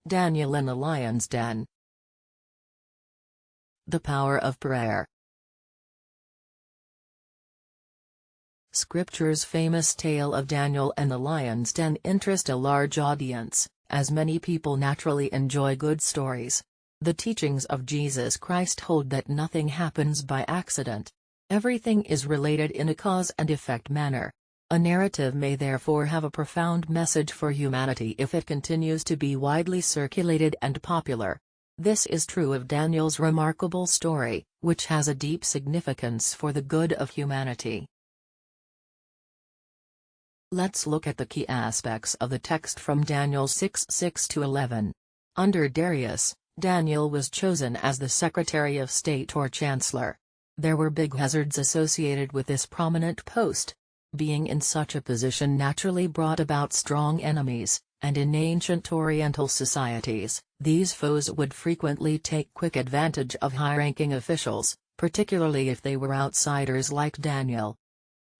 Daniel in the lion's den. The power of prayer. Scripture's famous tale of Daniel and the lion's den interests a large audience, as many people naturally enjoy good stories. The teachings of Jesus Christ hold that nothing happens by accident. Everything is related in a cause and effect manner. A narrative may therefore have a profound message for humanity if it continues to be widely circulated and popular. This is true of Daniel's remarkable story, which has a deep significance for the good of humanity. Let's look at the key aspects of the text from Daniel 6:6-11. Under Darius, Daniel was chosen as the Secretary of State or Chancellor. There were big hazards associated with this prominent post. Being in such a position naturally brought about strong enemies, and in ancient Oriental societies, these foes would frequently take quick advantage of high-ranking officials, particularly if they were outsiders like Daniel.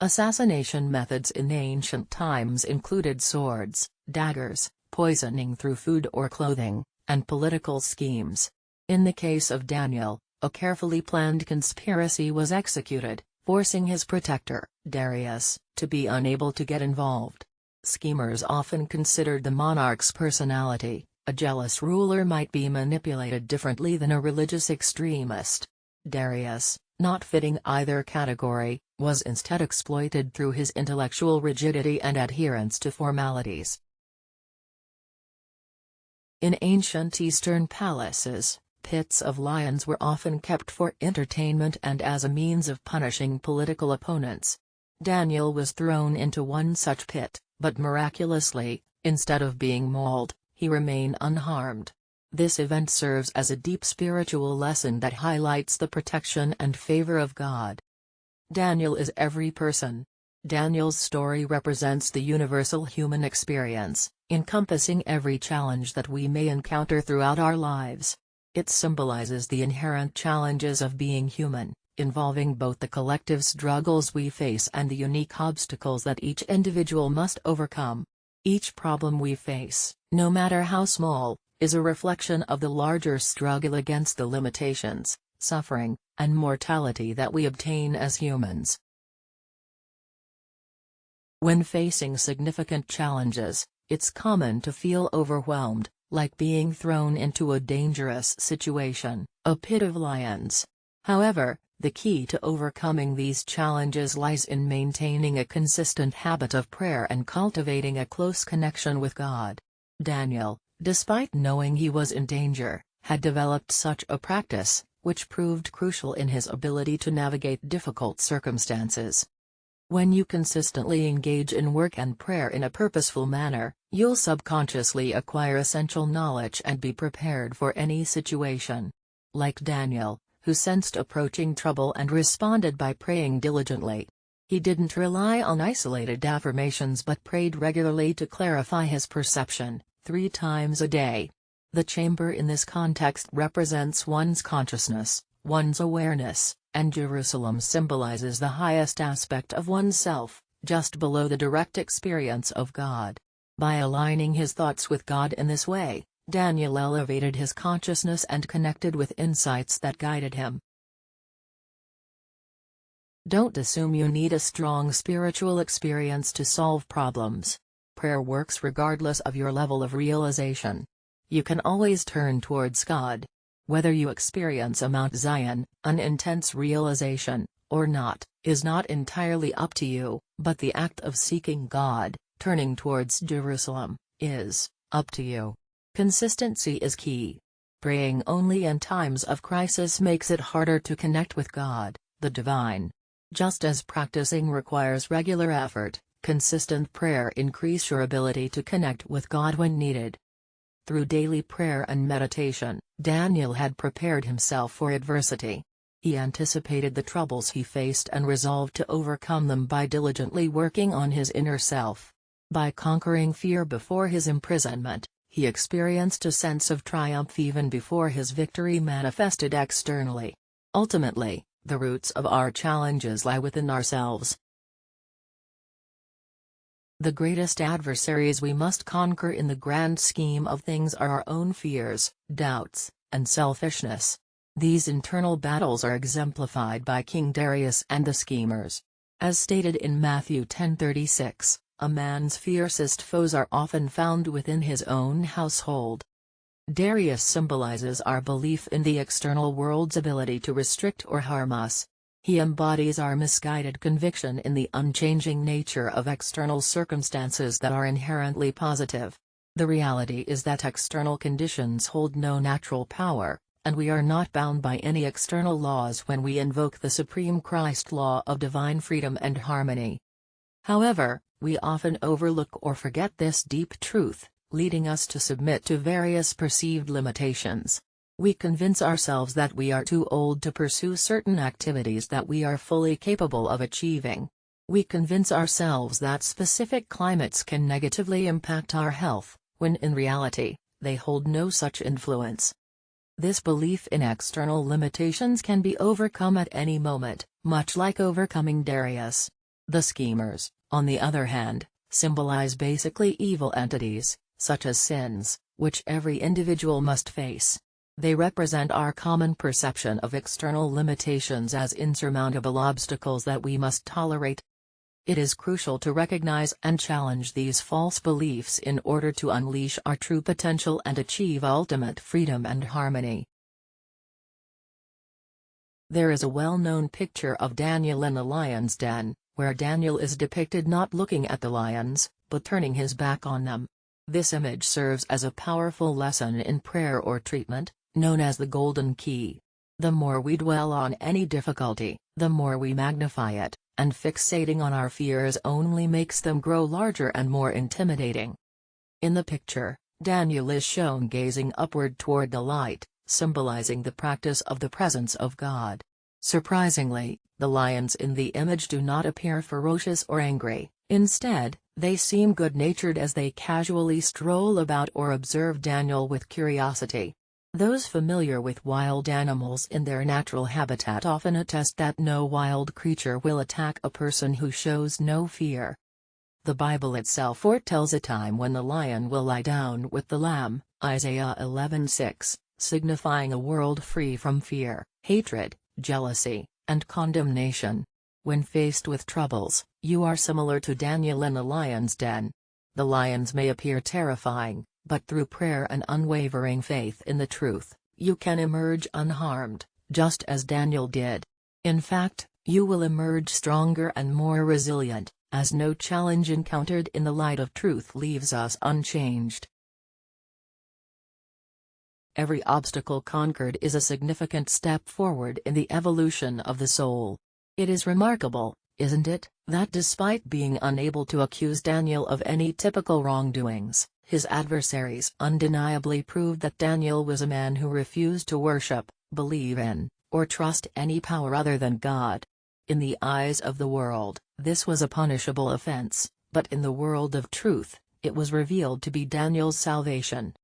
Assassination methods in ancient times included swords, daggers, poisoning through food or clothing, and political schemes. In the case of Daniel, a carefully planned conspiracy was executed, forcing his protector, Darius, to be unable to get involved. Schemers often considered the monarch's personality. A jealous ruler might be manipulated differently than a religious extremist. Darius, not fitting either category, was instead exploited through his intellectual rigidity and adherence to formalities. In ancient Eastern palaces, pits of lions were often kept for entertainment and as a means of punishing political opponents. Daniel was thrown into one such pit, but miraculously, instead of being mauled, he remained unharmed. This event serves as a deep spiritual lesson that highlights the protection and favor of God. Daniel is every person. Daniel's story represents the universal human experience, encompassing every challenge that we may encounter throughout our lives. It symbolizes the inherent challenges of being human, involving both the collective struggles we face and the unique obstacles that each individual must overcome. Each problem we face, no matter how small, is a reflection of the larger struggle against the limitations, suffering, and mortality that we obtain as humans. When facing significant challenges, it's common to feel overwhelmed, like being thrown into a dangerous situation, a pit of lions. However, the key to overcoming these challenges lies in maintaining a consistent habit of prayer and cultivating a close connection with God. Daniel, despite knowing he was in danger, had developed such a practice, which proved crucial in his ability to navigate difficult circumstances. When you consistently engage in work and prayer in a purposeful manner, you'll subconsciously acquire essential knowledge and be prepared for any situation. Like Daniel, who sensed approaching trouble and responded by praying diligently. He didn't rely on isolated affirmations but prayed regularly to clarify his perception, 3 times a day. The chamber in this context represents one's consciousness, one's awareness, and Jerusalem symbolizes the highest aspect of oneself, just below the direct experience of God. By aligning his thoughts with God in this way, Daniel elevated his consciousness and connected with insights that guided him. Don't assume you need a strong spiritual experience to solve problems. Prayer works regardless of your level of realization. You can always turn towards God. Whether you experience a Mount Zion, an intense realization, or not, is not entirely up to you, but the act of seeking God, turning towards Jerusalem, is up to you. Consistency is key. Praying only in times of crisis makes it harder to connect with God, the divine. Just as practicing requires regular effort, consistent prayer increases your ability to connect with God when needed. Through daily prayer and meditation, Daniel had prepared himself for adversity. He anticipated the troubles he faced and resolved to overcome them by diligently working on his inner self. By conquering fear before his imprisonment, he experienced a sense of triumph even before his victory manifested externally. Ultimately, the roots of our challenges lie within ourselves. The greatest adversaries we must conquer in the grand scheme of things are our own fears, doubts, and selfishness. These internal battles are exemplified by King Darius and the schemers. As stated in Matthew 10:36, a man's fiercest foes are often found within his own household. Darius symbolizes our belief in the external world's ability to restrict or harm us. He embodies our misguided conviction in the unchanging nature of external circumstances that are inherently positive. The reality is that external conditions hold no natural power, and we are not bound by any external laws when we invoke the supreme Christ law of divine freedom and harmony. However, we often overlook or forget this deep truth, leading us to submit to various perceived limitations. We convince ourselves that we are too old to pursue certain activities that we are fully capable of achieving. We convince ourselves that specific climates can negatively impact our health, when in reality, they hold no such influence. This belief in external limitations can be overcome at any moment, much like overcoming Darius. The schemers, on the other hand, symbolize basically evil entities, such as sins, which every individual must face. They represent our common perception of external limitations as insurmountable obstacles that we must tolerate. It is crucial to recognize and challenge these false beliefs in order to unleash our true potential and achieve ultimate freedom and harmony. There is a well-known picture of Daniel in the lion's den, where Daniel is depicted not looking at the lions, but turning his back on them. This image serves as a powerful lesson in prayer or treatment, known as the Golden Key. The more we dwell on any difficulty, the more we magnify it, and fixating on our fears only makes them grow larger and more intimidating. In the picture, Daniel is shown gazing upward toward the light, symbolizing the practice of the presence of God. Surprisingly, the lions in the image do not appear ferocious or angry. Instead, they seem good-natured as they casually stroll about or observe Daniel with curiosity. Those familiar with wild animals in their natural habitat often attest that no wild creature will attack a person who shows no fear. The Bible itself foretells a time when the lion will lie down with the lamb, Isaiah 11:6, signifying a world free from fear, hatred, jealousy, and condemnation. When faced with troubles, you are similar to Daniel in the lion's den. The lions may appear terrifying, but through prayer and unwavering faith in the truth, you can emerge unharmed, just as Daniel did. In fact, you will emerge stronger and more resilient, as no challenge encountered in the light of truth leaves us unchanged. Every obstacle conquered is a significant step forward in the evolution of the soul. It is remarkable, isn't it, that despite being unable to accuse Daniel of any typical wrongdoings, his adversaries undeniably proved that Daniel was a man who refused to worship, believe in, or trust any power other than God. In the eyes of the world, this was a punishable offense, but in the world of truth, it was revealed to be Daniel's salvation.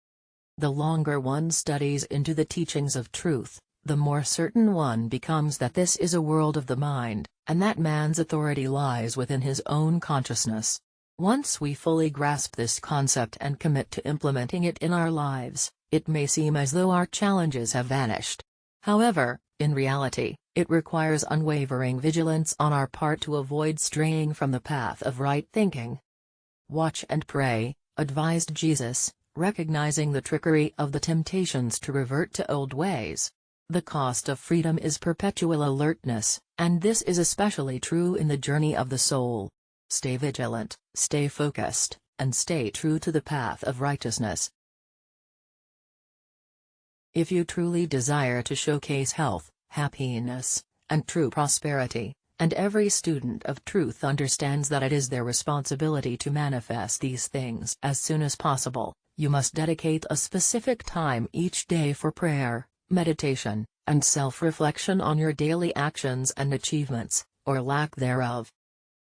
The longer one studies into the teachings of truth, the more certain one becomes that this is a world of the mind, and that man's authority lies within his own consciousness. Once we fully grasp this concept and commit to implementing it in our lives, it may seem as though our challenges have vanished. However, in reality, it requires unwavering vigilance on our part to avoid straying from the path of right thinking. Watch and pray, advised Jesus, recognizing the trickery of the temptations to revert to old ways. The cost of freedom is perpetual alertness, and this is especially true in the journey of the soul. Stay vigilant, stay focused, and stay true to the path of righteousness. If you truly desire to showcase health, happiness, and true prosperity, and every student of truth understands that it is their responsibility to manifest these things as soon as possible, you must dedicate a specific time each day for prayer, meditation, and self-reflection on your daily actions and achievements, or lack thereof.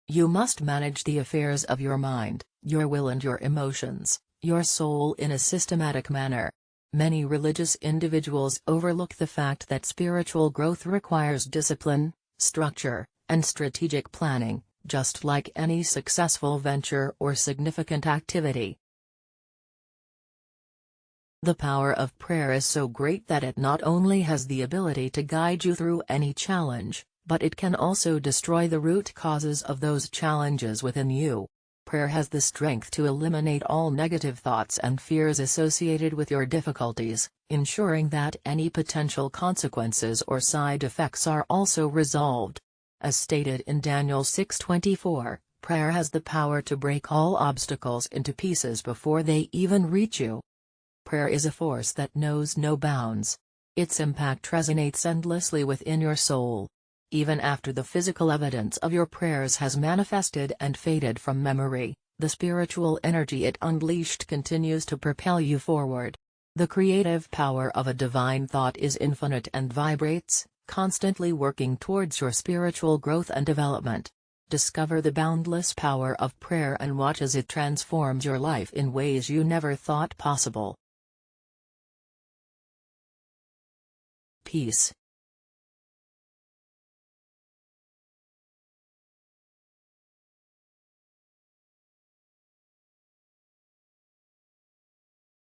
You must manage the affairs of your mind, your will and your emotions, your soul in a systematic manner. Many religious individuals overlook the fact that spiritual growth requires discipline, structure, and strategic planning, just like any successful venture or significant activity. The power of prayer is so great that it not only has the ability to guide you through any challenge, but it can also destroy the root causes of those challenges within you. Prayer has the strength to eliminate all negative thoughts and fears associated with your difficulties, ensuring that any potential consequences or side effects are also resolved. As stated in Daniel 6:24, prayer has the power to break all obstacles into pieces before they even reach you. Prayer is a force that knows no bounds. Its impact resonates endlessly within your soul. Even after the physical evidence of your prayers has manifested and faded from memory, the spiritual energy it unleashed continues to propel you forward. The creative power of a divine thought is infinite and vibrates, constantly working towards your spiritual growth and development. Discover the boundless power of prayer and watch as it transforms your life in ways you never thought possible. Peace.